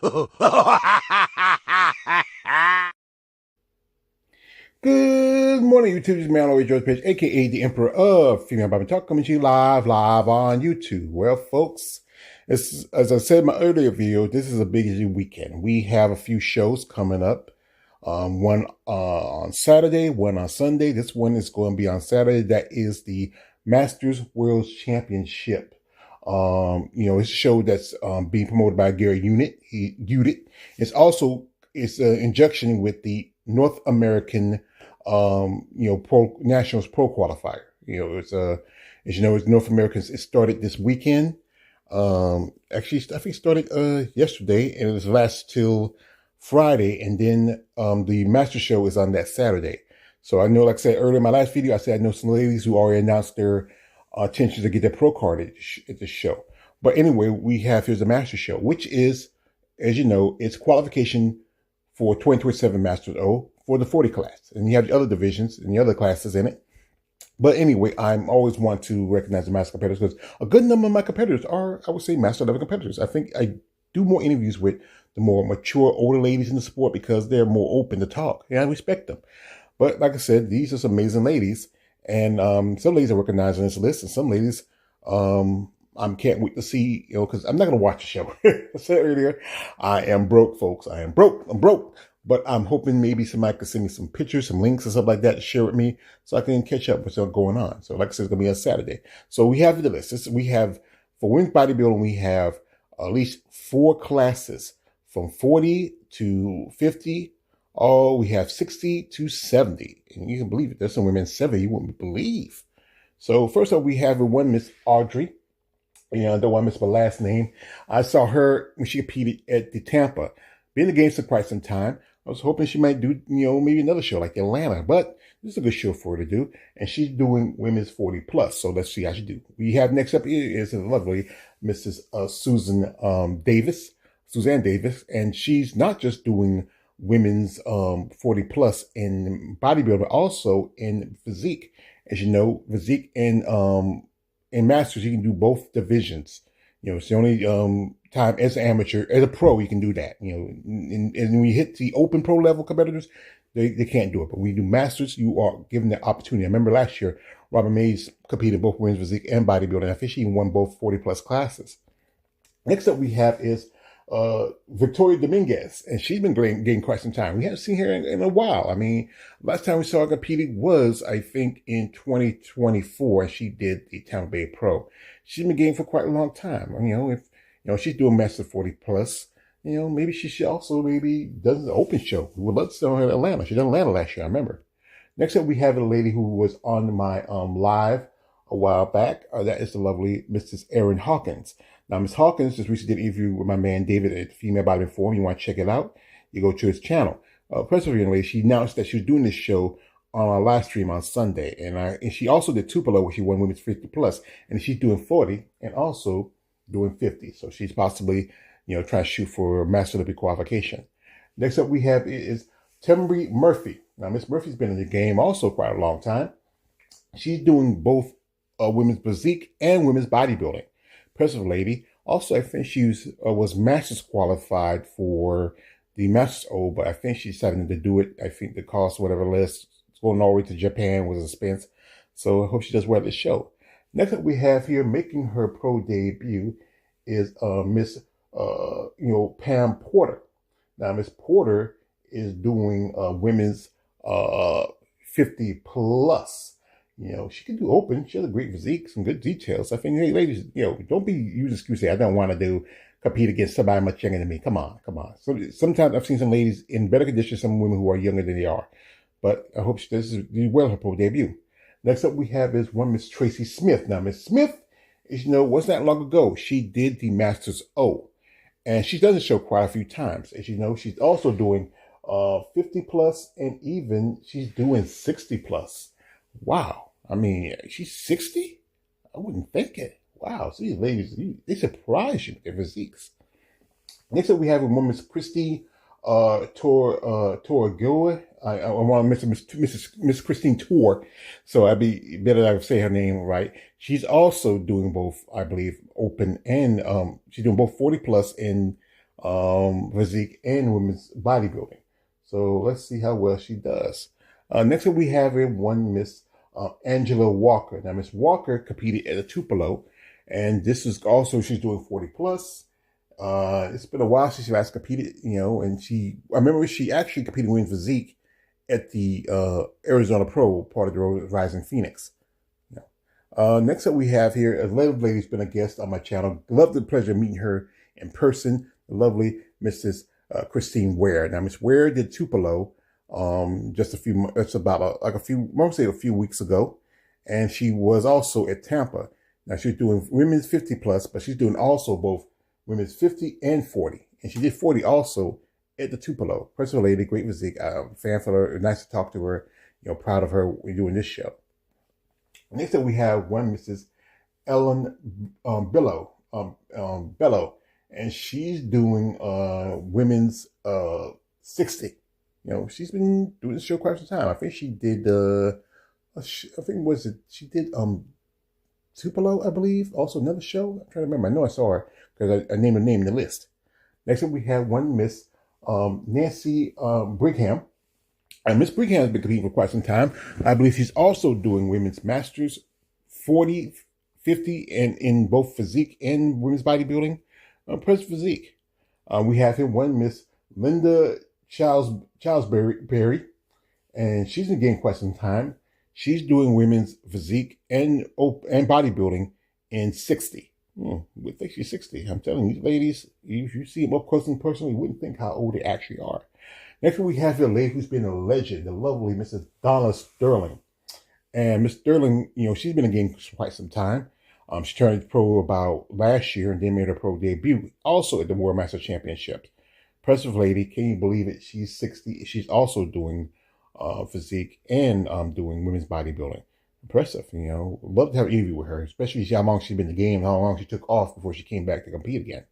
Good morning, YouTube. This is man, always George Page, aka the Emperor of Female Bible Talk, coming to you live on YouTube. Well, folks, as I said in my earlier video, this is a busy weekend. We have a few shows coming up. One on Saturday, one on Sunday. This one is going to be on Saturday. That is the Masters World Championship. It's a show that's being promoted by Gary Udit. It's an injunction with the North American Nationals Pro Qualifier. It's North Americans. It started this weekend. Actually, I think it started yesterday, and it lasts till Friday, and then the Master Show is on that Saturday. So I know, like I said earlier in my last video, I said I know some ladies who already announced their intentions to get their pro card at the show. But anyway, here's the Master Show, which is, as you know, it's qualification for 2027 Masters O for the 40 class. And you have the other divisions and the other classes in it. But anyway, I'm always want to recognize the master competitors because a good number of my competitors are, I would say, master level competitors. I think I do more interviews with the more mature, older ladies in the sport because they're more open to talk. And I respect them. But like I said, these are some amazing ladies. And some ladies are recognized on this list, and some ladies I can't wait to see, because I'm not going to watch the show. I said earlier, I am broke, folks. I am broke. I'm broke. But I'm hoping maybe somebody could send me some pictures, some links and stuff like that to share with me so I can catch up with what's going on. So like I said, it's going to be on Saturday. So we have the list. We have, for women's bodybuilding, we have at least 4 classes from 40 to 50. Oh, we have 60 to 70. And you can believe it. There's some women 70 you wouldn't believe. So first up, we have one Miss Audrey. I don't want to miss my last name. I saw her when she competed at the Tampa. Been in the game for quite some time. I was hoping she might do, maybe another show like Atlanta, but this is a good show for her to do. And she's doing women's 40 plus. So let's see how she do. We have next up is a lovely Mrs. Suzanne Davis. And she's not just doing women's 40 plus in bodybuilding, but also in physique. As you know, physique and in Masters, you can do both divisions. It's the only time as an amateur, as a pro, you can do that. And when you hit the open pro level competitors, they can't do it. But when you do Masters, you are given the opportunity. I remember last year, Robin Mays competed both women's physique and bodybuilding. I think she even won both 40 plus classes. Next up we have is Victoria Dominguez, and she's been getting quite some time. We haven't seen her in a while. I mean, last time we saw her competing was, I think, in 2024, and she did the Tampa Bay Pro. She's been getting for quite a long time. If she's doing Master 40 plus, maybe she should also maybe does an open show. We would love to see her in Atlanta. She did Atlanta last year, I remember. Next up, we have a lady who was on my live a while back. That is the lovely Mrs. Erin Hawkins. Now, Ms. Hawkins just recently did an interview with my man David at Female Body Forum. You want to check it out? You go to his channel. Personally, she announced that she was doing this show on our live stream on Sunday. And she also did Tupelo, where she won women's 50 plus. And she's doing 40 and also doing 50. So she's possibly, trying to shoot for Master Olympic qualification. Next up we have is Temri Murphy. Now, Miss Murphy's been in the game also quite a long time. She's doing both women's physique and women's bodybuilding. Impressive lady. Also, I think she was Masters qualified for the Masters O, but I think she's decided to do it. I think the cost, whatever list, going all the way to Japan was expense. So I hope she does well at the show. Next up we have here, making her pro debut, is Miss Pam Porter. Now, Miss Porter is doing women's 50 plus. She can do open. She has a great physique, some good details. I think, hey, ladies, don't be using excuses. I don't want to compete against somebody much younger than me. Come on. So sometimes I've seen some ladies in better condition, some women who are younger than they are. But I hope she does well her pro debut. Next up we have is one Miss Tracy Smith. Now, Miss Smith, wasn't that long ago, she did the Masters O. And she does the show quite a few times. As you know, she's also doing 50 plus, and even she's doing 60 plus. Wow. I mean, she's 60? I wouldn't think it. Wow. So these ladies, they surprise you with their physiques. Next up, we have a woman, Miss Christine Torgoa. I want to mention Miss Christine Tor, so I'd be better if I say her name right. She's also doing both, I believe, open and she's doing both 40 plus and physique and women's bodybuilding. So let's see how well she does. Next up, we have here one Miss Angela Walker. Now, Miss Walker competed at a Tupelo, and this is also, she's doing 40 plus. It's been a while since she last competed, and I remember she actually competed in women's physique at the Arizona Pro, part of the Rising Phoenix. Next up, we have here a lady's been a guest on my channel. Love the pleasure of meeting her in person. The lovely Mrs. Christine Ware. Now, Miss Ware did Tupelo just a few. It's about a few weeks ago, and she was also at Tampa. Now she's doing women's 50 plus, but she's doing also both women's 50 and 40, and she did 40 also at the Tupelo. Personal lady, great physique. Fan for her. Nice to talk to her. Proud of her doing this show. Next up, we have one Mrs. Ellen Bello, and she's doing women's 60. She's been doing this show quite some time. I think she did. She did Tupelo, I believe. Also another show. I'm trying to remember. I know I saw her because I named her name in the list. Next up, we have one Miss Nancy Brigham. And Miss Brigham has been competing for quite some time. I believe she's also doing women's masters 40, 50, and in both physique and women's bodybuilding. Press physique. We have here one Miss Linda Charlesberry, and she's been getting quite some time. She's doing women's physique and bodybuilding in 60. We think she's 60. I'm telling you, ladies, if you see them up close and personal, you wouldn't think how old they actually are. Next we have a lady who's been a legend, the lovely Mrs. Donna Sterling. And Miss Sterling, she's been in the game for quite some time. She turned pro about last year and then made her pro debut, also at the World Master Championships. Impressive lady, can you believe it? She's 60. She's also doing physique and doing women's bodybuilding. Impressive, Love to have an interview with her, especially how long she's been in the game, how long she took off before she came back to compete again.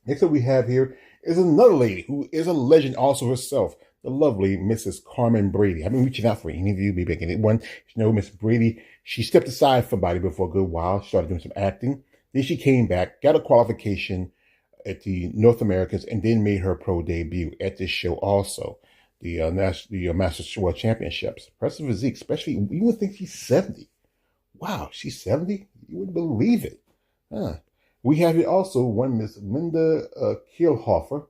Next up we have here is another lady who is a legend also herself, the lovely Mrs. Carmen Brady. I've been reaching out for an interview, maybe I can get one. Miss Brady, she stepped aside from bodybuilding for a good while, started doing some acting. Then she came back, got a qualification at the North Americans, and then made her pro debut at this show also, the Masters World Championships. Impressive physique, especially, you would think she's 70. Wow, she's 70? You wouldn't believe it. Huh. We have here also one Miss Linda Kielhofer,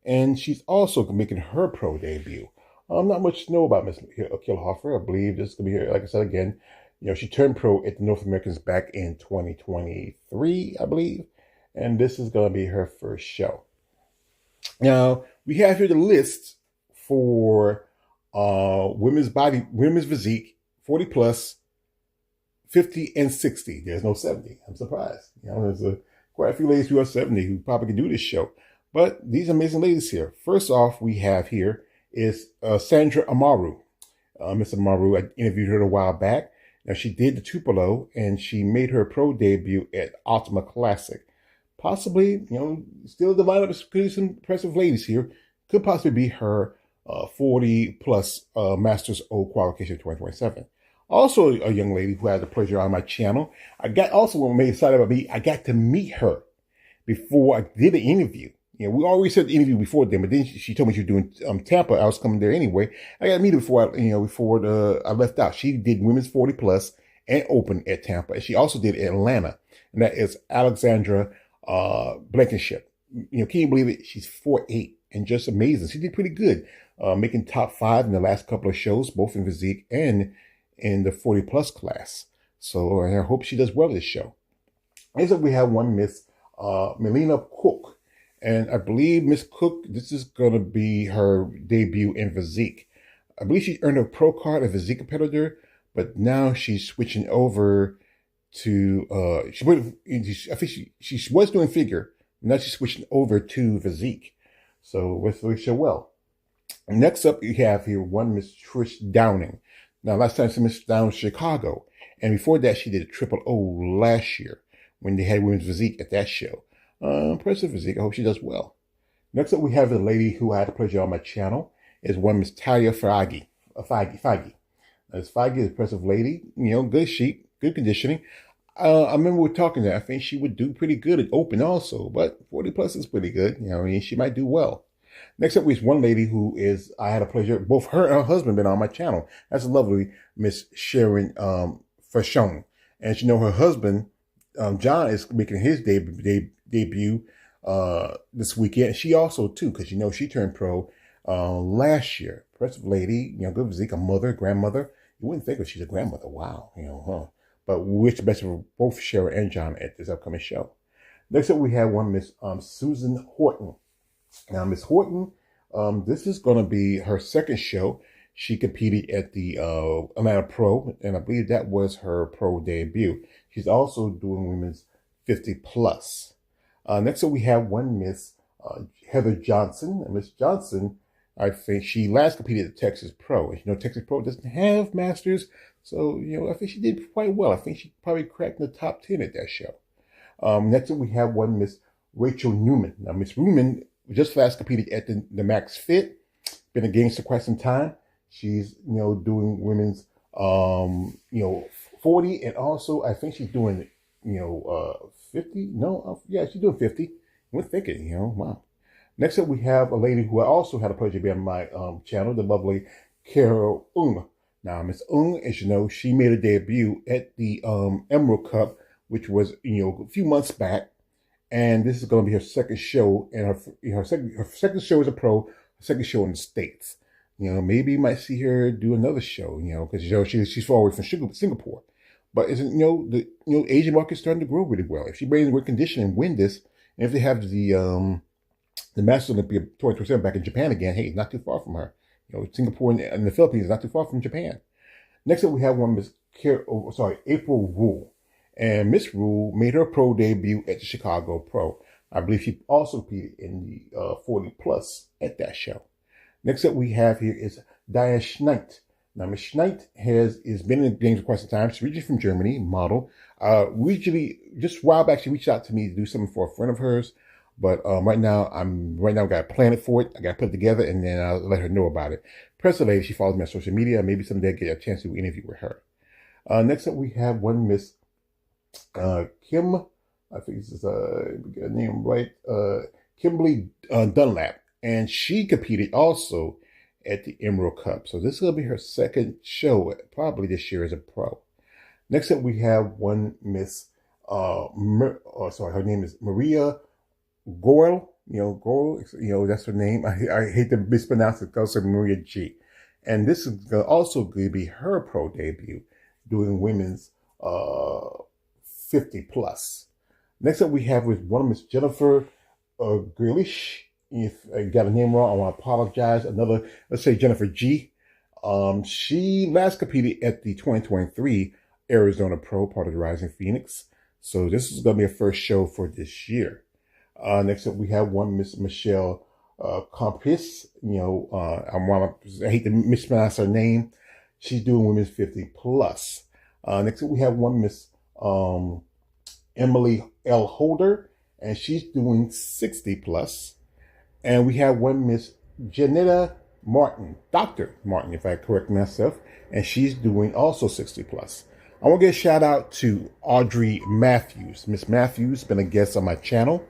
and she's also making her pro debut. Not much to know about Miss Kielhofer. I believe this is going to be here, like I said again, she turned pro at the North Americans back in 2023, I believe, and this is going to be her first show. Now, we have here the list for women's physique, 40 plus, 50 and 60. There's no 70. I'm surprised. There's quite a few ladies who are 70 who probably can do this show. But these amazing ladies here. First off, we have here is Sandra Amaru. Miss Amaru, I interviewed her a while back. Now, she did the Tupelo, and she made her pro debut at Ultima Classic. Possibly, still the lineup is pretty some impressive ladies here. Could possibly be her 40 plus Masters O qualification 2027. Also, a young lady who had the pleasure on my channel. What made excited about me, I got to meet her before I did the interview. We always said the interview before then, but then she told me she was doing Tampa. I was coming there anyway. I got to meet her before I left out. She did women's 40 plus and open at Tampa. And she also did Atlanta, and that is Alexandra Blankenship. Can you believe it? She's 4'8" and just amazing. She did pretty good, making top 5 in the last couple of shows, both in physique and in the 40 plus class. So I hope she does well this show. Next up, we have one Miss Melina Cook. And I believe Miss Cook, this is going to be her debut in physique. I believe she earned a pro card as a physique competitor, but now she's switching over to, I think she was doing figure. Now she's switching over to physique. So let's really show well. Next up, you have here one Miss Trish Downing. Now, last time she Miss Downing Chicago. And before that, she did a triple O last year when they had women's physique at that show. Impressive physique. I hope she does well. Next up, we have the lady who I had the pleasure on my channel. Is one Miss Talia Feige. Feige. This Feige is an impressive lady. Good shape, good conditioning. I remember we were talking that I think she would do pretty good at open also, but 40 plus is pretty good. I mean, she might do well. Next up is one lady who is, I had a pleasure, both her and her husband been on my channel. That's a lovely Miss Sharon Fashon. And her husband, John, is making his debut this weekend. She also too, because she turned pro last year. Impressive lady, good physique, a mother, grandmother. You wouldn't think she's a grandmother. Wow, But we wish the best for both Sharon and John at this upcoming show. Next up, we have one Miss Susan Horton. Now, Miss Horton, this is going to be her second show. She competed at the Atlanta Pro, and I believe that was her pro debut. She's also doing women's 50 plus. Next up, we have one Miss Heather Johnson. And Miss Johnson, I think she last competed at Texas Pro. Texas Pro doesn't have masters, so I think she did quite well. I think she probably cracked the top 10 at that show. Next up, we have one Miss Rachel Newman. Now, Miss Newman just last competed at the Max Fit. Been a game for quite some time. She's doing women's 40, and also I think she's doing 50. No, yeah, she's doing 50. We're thinking, wow. Next up, we have a lady who I also had a pleasure to be on my channel, the lovely Carol Ung. Now, Miss Ung, as you know, she made a debut at the Emerald Cup, which was a few months back. And this is going to be her second show, and her second show as a pro, her second show in the States. Maybe you might see her do another show, because she's far away from Singapore. But isn't the Asian market's starting to grow really well. If she brings in good condition and win this, and if they have the Masters Olympia 2027 back in Japan again, hey, it's not too far from her. Singapore and the Philippines is not too far from Japan. Next up, we have one Miss April Rule. And Miss Rule made her pro debut at the Chicago Pro. I believe she also competed in the 40 plus at that show. Next up we have here is Diane Schneid. Now, Miss Schneid has been in the games for quite some time. She's originally from Germany, model. Just a while back, she reached out to me to do something for a friend of hers. But right now, got a plan for it. I got to put it together, and then I'll let her know about it. Press lady, she follows me on social media. Maybe someday I'll get a chance to interview with her. Next up, we have one Miss Kim, I think this is get her name right, Kimberly Dunlap, and she competed also at the Emerald Cup. So this is going to be her second show, probably this year as a pro. Next up, we have one Miss, her name is Maria Goel. Goel, that's her name. I hate to mispronounce it, also Maria G. And this is also going to be her pro debut, doing women's 50 plus. Next up, we have with one Miss Jennifer Grealish. If I got a name wrong, I want to apologize. Let's say Jennifer G. She last competed at the 2023 Arizona Pro, part of the Rising Phoenix. So this is going to be a first show for this year. Next up, we have one Miss Michelle Campis. I hate to mispronounce her name. She's doing women's 50 plus. Next up, we have one Miss Emily L. Holder, and she's doing 60 plus. And we have one Miss Janetta Martin, Dr. Martin, if I correct myself, and she's doing also 60 plus. I want to give a shout out to Audrey Matthews. Miss Matthews been a guest on my channel.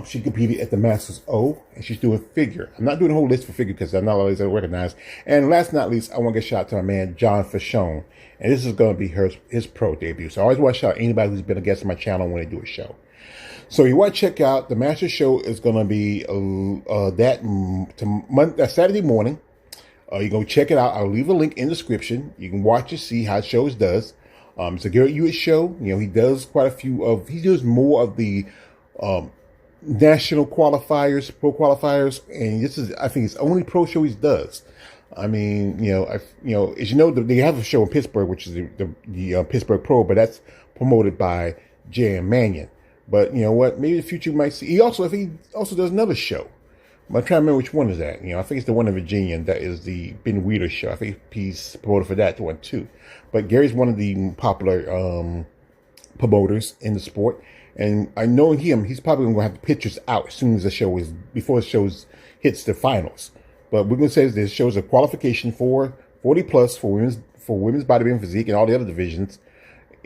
She competed at the Masters O, and she's doing figure. I'm not doing a whole list for figure because I'm not always recognized. And last but not least, I want to give a shout out to my man, John Fashon. And this is going to be his pro debut. So I always want to shout out anybody who's been a guest on my channel when they do a show. So you want to check out the Master Show is going to be Saturday morning. You go check it out. I'll leave a link in the description. You can watch and see how shows does. It's a Garrett Hewitt show. He does he does more of the national qualifiers, pro qualifiers, and this is, I think, it's the only pro show he does. I mean, as they have a show in Pittsburgh, which is the Pittsburgh Pro, but that's promoted by J.M. Mannion. But you know what? Maybe in the future you might see. I think he also does another show. I'm trying to remember which one is that. I think it's the one in Virginia, and that is the Ben Weeder show. I think he's promoted for that one too. But Gary's one of the popular promoters in the sport, and I know him. He's probably going to have the pictures out as soon as before the show hits the finals. But we're going to say this shows a qualification for 40 plus for women's bodybuilding physique and all the other divisions.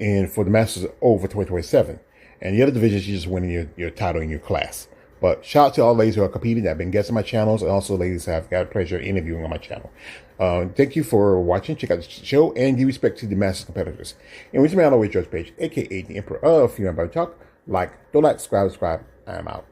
and for the Masters over 2027. And the other divisions, you just winning your title in your class. But shout out to all ladies who are competing that have been guests on my channels, and also ladies that have got a pleasure interviewing on my channel. Thank you for watching. Check out the show and give respect to the Masters competitors. And with me, I'm always George Page, aka the Emperor of Female Body Talk. Like, don't like, subscribe. I am out.